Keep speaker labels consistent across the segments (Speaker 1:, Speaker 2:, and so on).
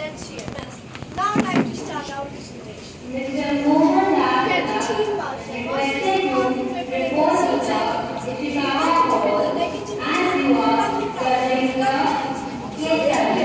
Speaker 1: Contents CMS. Now I'd like to start our presentation. We have the team Balkot was responsible for preparing seeds and we want to defeat the negative and overcome the problem of so that we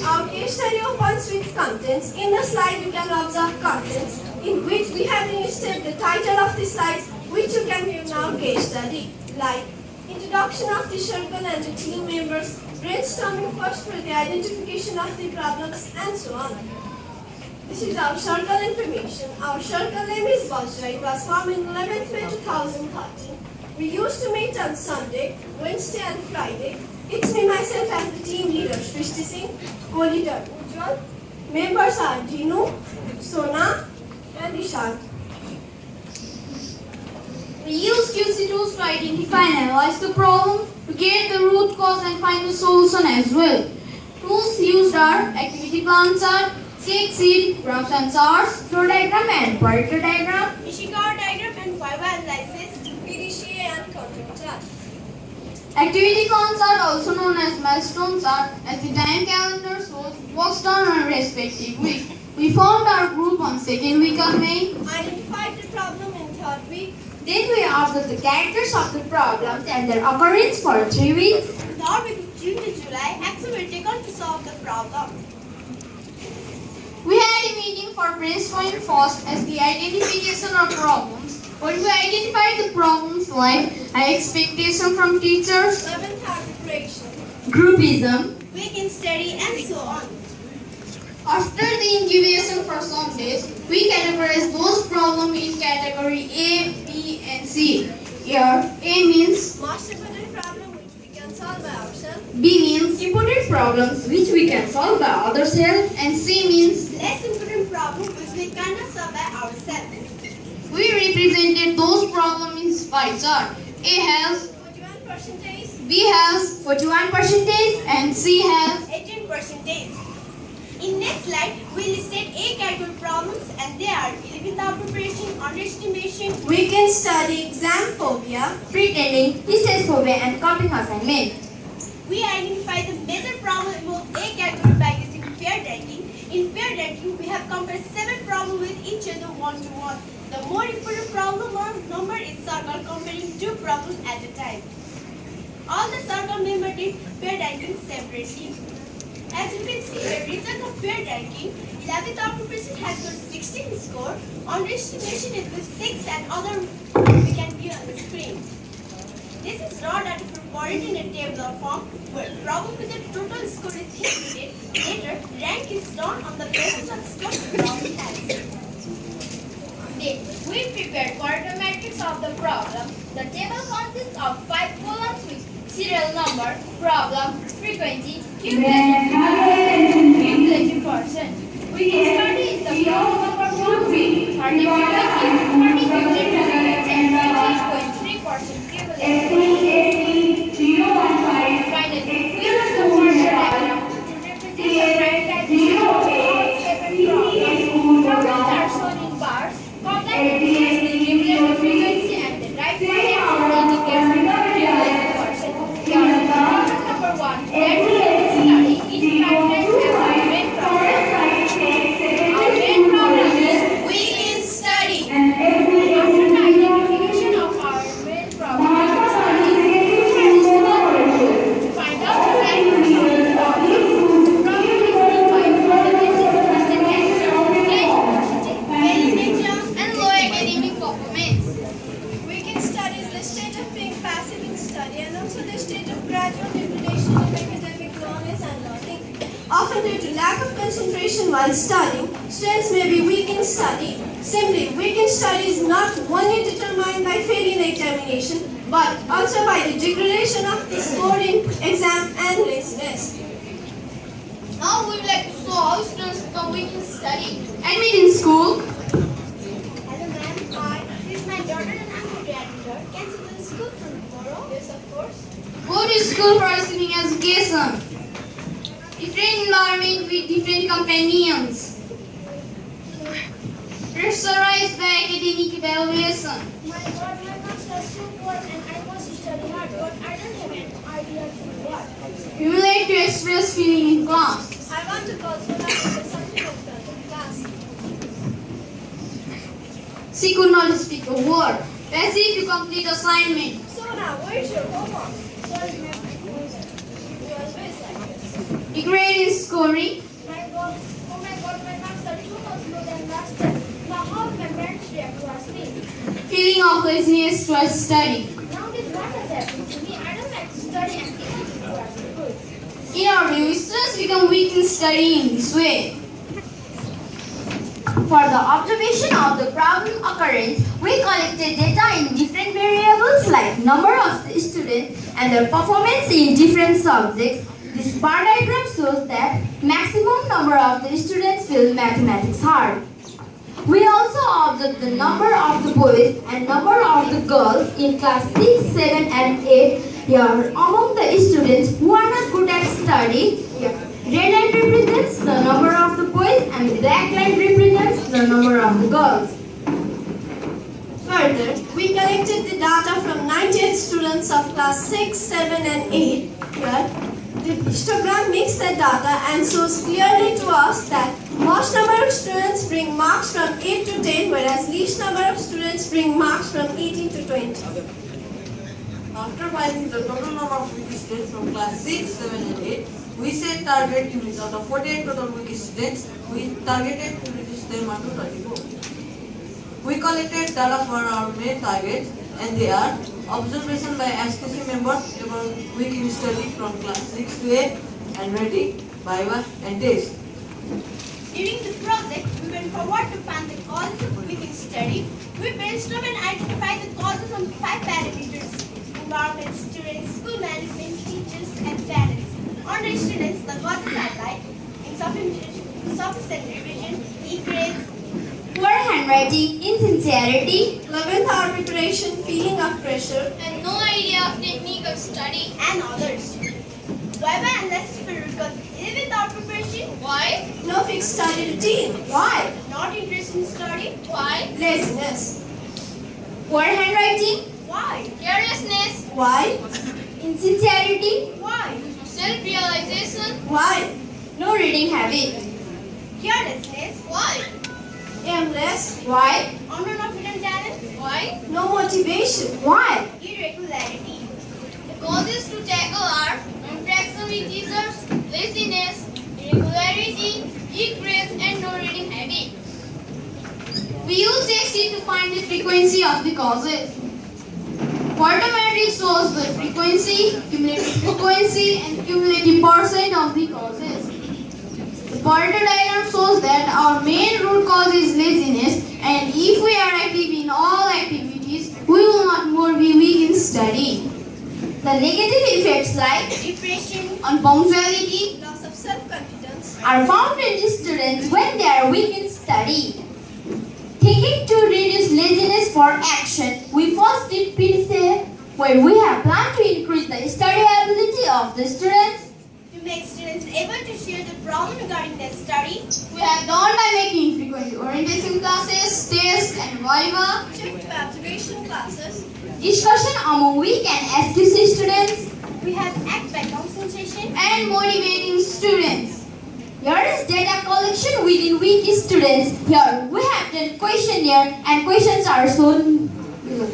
Speaker 1: Our case study of once with contents. In the slide you can observe contents in which we have listed the title of the slides which you can view in our case study, like introduction of the circle and the team members, brainstorming first for the identification of the problems, and so on. This is our circle information. Our circle name is Bajra. It was formed in 11th May 2013. We used to meet on Sunday, Wednesday and Friday. It's me myself as the team leader, Shrishti Singh, co-leader Ujjwal. Members are Dinu, Sona and Ishant.
Speaker 2: We use QC tools to identify and analyze the problem, to get the root cause and find the solution as well. Tools used are activity plan chart, check sheet, graphs and charts, flow diagram and Pareto diagram,
Speaker 1: Ishikawa diagram and Viva analysis, PDCA and content chart.
Speaker 2: activity plan chart, also known as milestone chart, as the time calendar shows what's done on a respective week. We formed our group on 2nd week of May.
Speaker 1: Identified the problem in 3rd week.
Speaker 2: Then we observed the characters of the problems and their occurrence for 3 weeks.
Speaker 1: In 3rd week of June to July, action were taken to solve the problem.
Speaker 2: We had a meeting for brainstorming first as the identification of problems. When we identified the problems like high expectation from teachers,
Speaker 1: 11th arbitration,
Speaker 2: groupism,
Speaker 1: weekend study and so on.
Speaker 2: after the incubation for some days, we categorize those problems in category A, B and C. Here, A means
Speaker 1: Most important problem which we can solve by ourselves.
Speaker 2: B means important problems which we can solve by ourselves, and C means
Speaker 1: Less important problem which we cannot solve by ourselves.
Speaker 2: we represented those problems in pie chart. A has,
Speaker 1: 41%,
Speaker 2: B has 41% and C has
Speaker 1: 18%. In next slide, we listed A category problems and they are without preparation, underestimation, weekend study, exam phobia.
Speaker 2: pretending, distance phobia and copying assignment.
Speaker 1: We identify the major problem about A category by using paired ranking. In paired ranking, we have compared 7 problems with each other one-to-one. The more important problem or number is circle, comparing 2 problems at a time. All the circle members did paired ranking separately. As you can see here, result of paired ranking, 11th occupation has got 16 score, underestimation is with 6 and other we can view on the screen. This is raw data reported in a tabular form where problem with the total score is included. Later, rank is done on the basis of score the problem has.
Speaker 2: We prepared Pareto matrix of the problem. The table consists of 5 columns with serial number, problem, frequency, cumulative percent. We can study the problem number 1 with 30 frequency, 30 cumulative and 20.3% cumulative. Finally, we have the Pareto diagram to represent the prioritization of all 7 problems. Problems are shown in bars. Top line indicates the cumulative frequency and the right line indicates the cumulative percent. Here, problem number 1, that we have study is prioritized as our main problem. Our main problem is weekend study. After the identification of our main problem, we study to find out the magnitude of the problem. The problem is defined on the basis of the and low academic performance.
Speaker 1: Weekend study is the state of being passive in study and also the state of gradual degradation of academic knowledge and learning. Often due to lack of concentration while studying, students may be weak in study. Simply, weekend study is not only determined by failing the examination, but also by the degradation of the score in exam and laziness.
Speaker 2: Now we would like to show how students become weak in study. Admit in school.
Speaker 1: Hello ma'am, hi. This is my daughter and I'm her granddaughter. Can she go to school from tomorrow? Yes, of course.
Speaker 2: Go to school for receiving education. Different environment with different companions. Pressurized by academic academic evaluation.
Speaker 3: My God, my marks are so poor and I must study hard, but I don't have an idea to what.
Speaker 2: Humiliate to express feeling in class.
Speaker 3: I want to call so that I say something of the class.
Speaker 2: She could not speak a word. Passive to complete assignment.
Speaker 3: So now, where's your homework? Sorry, ma'am. You always like this.
Speaker 2: Degrade in scoring.
Speaker 3: My God, oh my God, my marks are too much lower than last time. Now how will my parents react towards me?
Speaker 2: Feeling of laziness towards study.
Speaker 3: Now this what has happened to me. I don't like to study and people towards me good.
Speaker 2: In our view, students become weak in studying in this way. For the observation of the problem occurrence, we collected data in different variables like number of the students and their performance in different subjects. This bar diagram shows that maximum number of the students feel mathematics hard. We also observed the number of the boys and number of the girls in class 6, 7 and 8. Here, among the students who are not good at study, red line represents the number of the boys and black line represents the number of the girls.
Speaker 1: Further, we collected the data from 98 students of class 6, 7 and 8. Here, the histogram makes the data and shows clearly to us that most number of students bring marks from 8 to 10, whereas least number of students bring marks from 18 to 20.
Speaker 4: After finding the total number of weak students from class 6, 7 and 8, we set target units. Out of 48 total weak students, we targeted to reduce them up to 34. We collected data for our main targets, and they are observation by SQC members about weak in study from class 6 to 8 and rating, viva and test.
Speaker 1: During the project, we went forward to find the causes of weak in study. We brainstormed and identified the causes on 5 parameters: environment, students, school management, teachers, and parents. Under students, the causes are like insufficient revision, e-grades,
Speaker 2: Poor handwriting, insincerity,
Speaker 1: 11th hour preparation, feeling of pressure,
Speaker 2: and no idea of technique of study.
Speaker 1: and others. Viva and less period because 11th hour preparation,
Speaker 2: Why?
Speaker 1: no fixed study routine.
Speaker 2: Why?
Speaker 1: Not interest in study,
Speaker 2: Why?
Speaker 1: laziness.
Speaker 2: Poor handwriting,
Speaker 1: Why?
Speaker 2: carelessness,
Speaker 1: Why?
Speaker 2: insincerity,
Speaker 1: Why?
Speaker 2: self-realization,
Speaker 1: Why?
Speaker 2: no reading habit.
Speaker 1: Carelessness.
Speaker 2: Why?
Speaker 1: Aimless.
Speaker 2: Why?
Speaker 1: Unknown of hidden talent.
Speaker 2: Why?
Speaker 1: No motivation.
Speaker 2: Why?
Speaker 1: Irregularity.
Speaker 2: The causes to tackle are interaction with teachers, laziness, irregularity, weak grades, and no reading habit. We use XC to find the frequency of the causes. Quarter matrix shows the frequency, cumulative frequency, and cumulative percent of the causes. The pointer diagram shows that our main root cause is laziness, and if we are active in all activities, we will not more be weak in study. The negative effects like
Speaker 1: Depression.
Speaker 2: unpunctuality
Speaker 1: Loss of self-confidence.
Speaker 2: are found in students when they are weak in study. Thinking to reduce laziness for action, we first did PDCA, where we have planned to increase the study ability of the students.
Speaker 1: To make students able to share the problem regarding their study.
Speaker 2: We have done by making frequent orientation classes, tests, and viva,
Speaker 1: Check to observation classes.
Speaker 2: discussion among weak and SQC students,
Speaker 1: We have act by concentration.
Speaker 2: and motivating students. Here is data collection within weak students. Here we have done questionnaire and questions are shown below.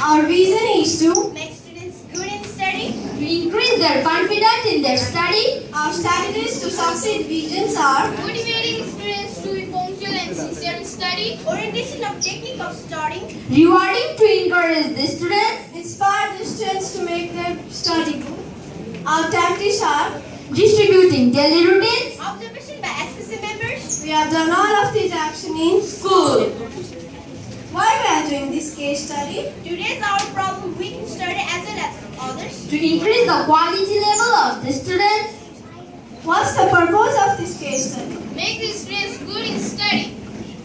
Speaker 1: Our reason is to make students good in study.
Speaker 2: To increase their confidence in their study,
Speaker 1: Our strategies to succeed visions are
Speaker 2: motivating students to be punctual and sincere in study,
Speaker 1: orientation of technique of studying,
Speaker 2: rewarding to encourage the students,
Speaker 1: inspire the students to make their study good. Our tactics are
Speaker 2: distributing daily routines,
Speaker 1: observation by SQC members.
Speaker 3: We have done all of these action in
Speaker 1: School.
Speaker 3: Why we are doing this case study?
Speaker 1: Today's our problem we can study as well as others.
Speaker 2: to increase the quality level of the students,
Speaker 3: What's the purpose of this case study?
Speaker 2: make the students good in study,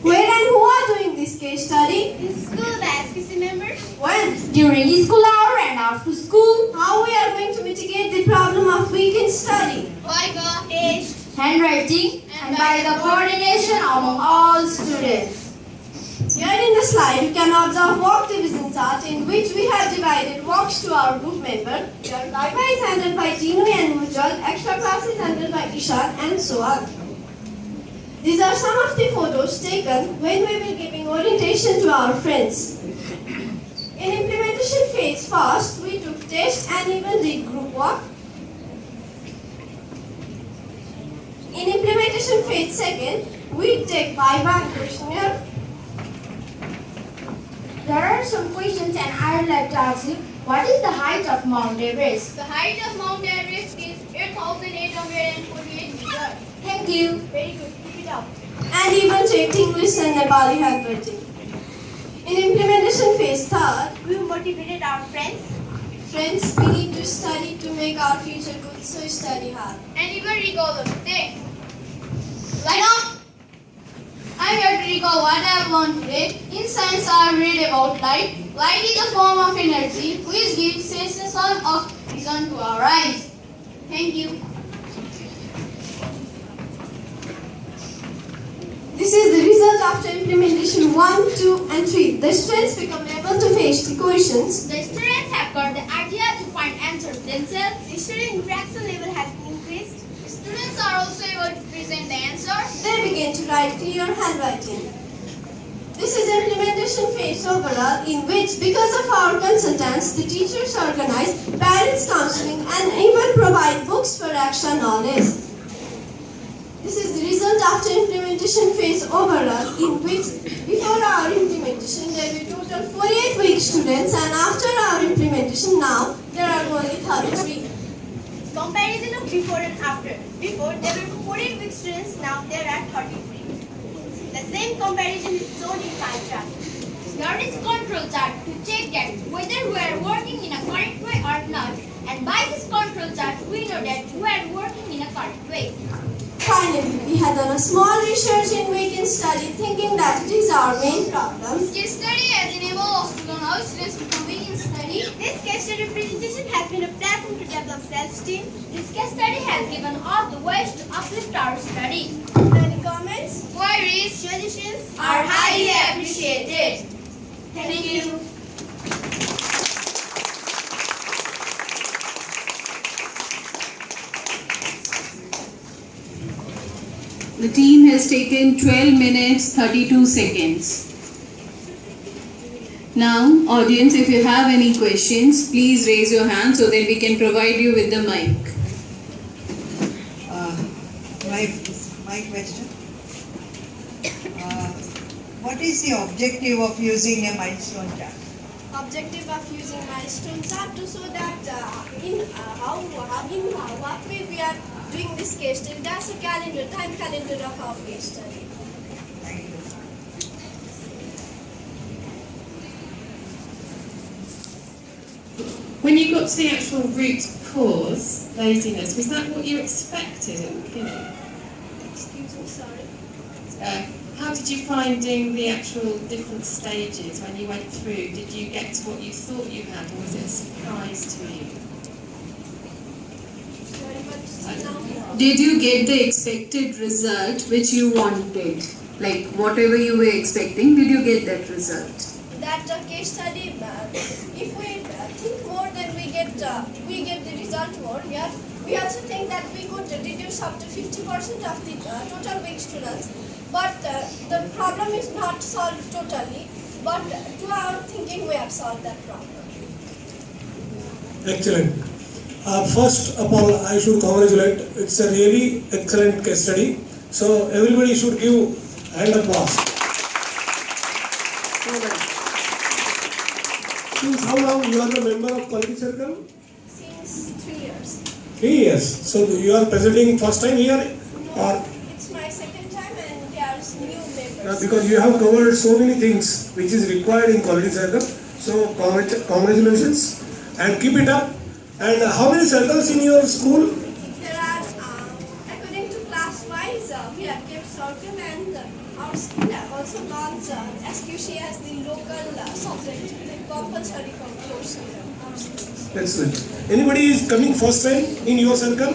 Speaker 3: Where and who are doing this case study?
Speaker 1: In school by SQC members.
Speaker 3: When?
Speaker 2: during school hour and after school,
Speaker 3: How we are going to mitigate the problem of weekend study?
Speaker 2: viva,
Speaker 1: Test.
Speaker 2: handwriting, and by the coordination among all students.
Speaker 1: Here in the slide, you can observe work division chart in which we have divided works to our group members. Here, Kaiba is handled by Jinu and Mujal, extra class is handled by Ishan, and so on. These are some of the photos taken when we were giving orientation to our friends. In implementation phase, first we took test and even did group work. In implementation phase second, we take Viva and questionnaire.
Speaker 2: There are some questions and I would like to ask you, what is the height of Mount Everest?
Speaker 3: The height of Mount Everest is 8,848 meters.
Speaker 2: Thank you.
Speaker 3: Very good. Keep it up.
Speaker 1: And even checked English and Nepali handwriting. In implementation phase third, we motivated our friends. Friends, we need to study to make our future good, so study hard.
Speaker 3: And even recall them. Take.
Speaker 2: Lie down. I'm here to recall what I have learned today. In science, I have read about light. Light is a form of energy which gives sensation of vision to our eyes. Thank you.
Speaker 1: This is the result after implementation 1, 2 and 3. The students become able to face the questions.
Speaker 3: The students have got the idea to find answers themselves. The student interaction level has been increased. The students are also able to present the answers.
Speaker 1: They begin to write clear handwriting. This is implementation phase overall in which, because of our consultants, the teachers organize parents counseling and even provide books for extra knowledge. This is the result after implementation phase overall in which, before our implementation, there were total 48 weak students, and after our implementation now, there are only 33. Comparison of before and after. Before, there were 48 weak students, now there are 33. The same comparison is shown in pie chart.
Speaker 2: There is a control chart to check that whether we are working in a correct way or not. And by this control chart, we know that we are working in a correct way.
Speaker 1: Finally, we had done a small research in weekend study thinking that it is our main problem.
Speaker 2: This case study has enabled us to learn how students become weak in study.
Speaker 1: This case study presentation has been a platform to develop self-esteem.
Speaker 2: This case study has given us the ways to uplift our study.
Speaker 1: Any comments,
Speaker 2: Queries
Speaker 1: suggestions
Speaker 2: are highly appreciated.
Speaker 1: Thank you.
Speaker 5: The team has taken 12 minutes 32 seconds. Now, audience, if you have any questions, please raise your hand so that we can provide you with the mic.
Speaker 6: My question. What is the objective of using a milestone chart?
Speaker 1: Objective of using milestone chart to show that in what way we are doing this case study. That's a calendar, time calendar of our case study.
Speaker 6: Thank you.
Speaker 7: When you got to the actual root cause, laziness, was that what you expected at the beginning?
Speaker 1: Excuse me, sorry.
Speaker 7: How did you find doing the actual different stages when you went through? Did you get to what you thought you had, or was it a surprise to you?
Speaker 1: Sorry, but now.
Speaker 5: Did you get the expected result which you wanted? Like whatever you were expecting, did you get that result?
Speaker 1: That case study, if we think more, then we get the result more. Yeah. We also think that we could reduce up to 50% of the total weak students. But the problem is not solved totally. But to our thinking, we have solved that problem.
Speaker 8: Excellent. First of all, I should congratulate. It's a really excellent case study. So everybody should give hand applause. Since how long you are the member of Quality Circle?
Speaker 1: Since 3 years.
Speaker 8: 3 years. So you are presenting first time here, or?
Speaker 1: It's my second time, and there are new members.
Speaker 8: Because you have covered so many things which is required in Quality Circle. So congratulations and keep it up. And how many circles in your school?
Speaker 1: There are, according to class-wise, we have kept circle, and our school have also launched SQC as the local subject, the compulsory course in our schools.
Speaker 8: Excellent. Anybody is coming first time in your circle?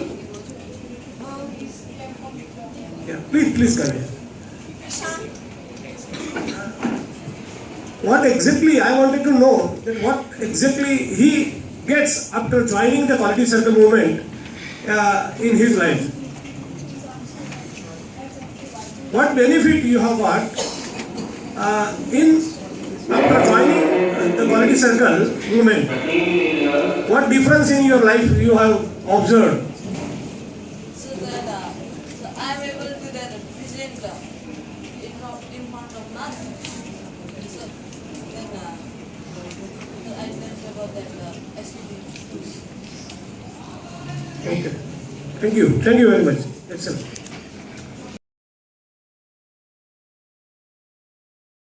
Speaker 8: Yeah, please come here.
Speaker 1: Ishan.
Speaker 8: what exactly, I wanted to know that what exactly he gets after joining the quality circle movement in his life. What benefit you have got after joining the quality circle movement? What difference in your life you have observed?
Speaker 4: So that so I am able to that present in front of class. So then I learned about that SQC.
Speaker 8: Okay. Thank you. Thank you very much. Excellent.